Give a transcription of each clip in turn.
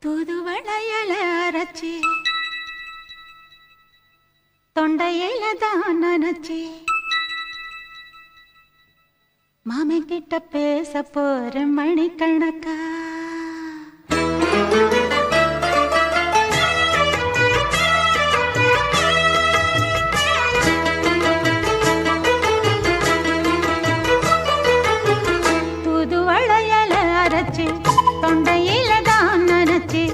தூதுவளையல அரைச்சி தொண்டையில தான் நினைச்சி மாமன் கிட்ட பேச போற மணிக்கணக்கா தூதுவளையல அரைச்சி தொண்டையில தான் நினைச்சி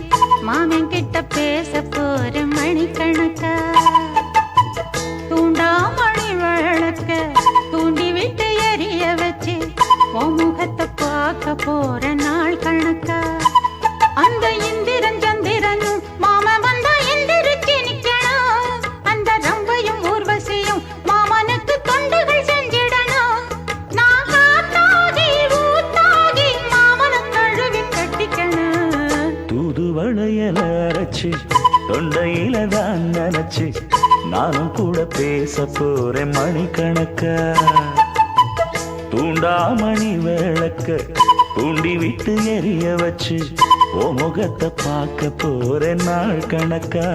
மாமன் கிட்ட பேச போற மணிக்கணக்கா தூண்டாமணி விளக்க தூண்டி விட்டு எரிய வச்சு உன் முகத்தை பார்க்க போற நாள் கணக்கா அந்த இந்திரன் சந்திரனும் மாமன் வந்தா எந்திரிச்சு நிக்கணும் அந்த ரம்பையும் ஊர்வசியும் மாமனுக்கு தொண்டுகள் செஞ்சிடணும் நான் காத்தாகி ஊத்தாகி மாமனை கழுவி கட்டிக்கணும் தூதுவளையல அரைச்சி தொண்டையில தான் நினைச்சு நானும் கூட பேச போறேன் மணிக்கணக்கா தூண்டாமணி விளக்க தூண்டி விட்டு எரிய வச்சு ஓ முகத்தை பார்க்க போறேன் நாள் கணக்கா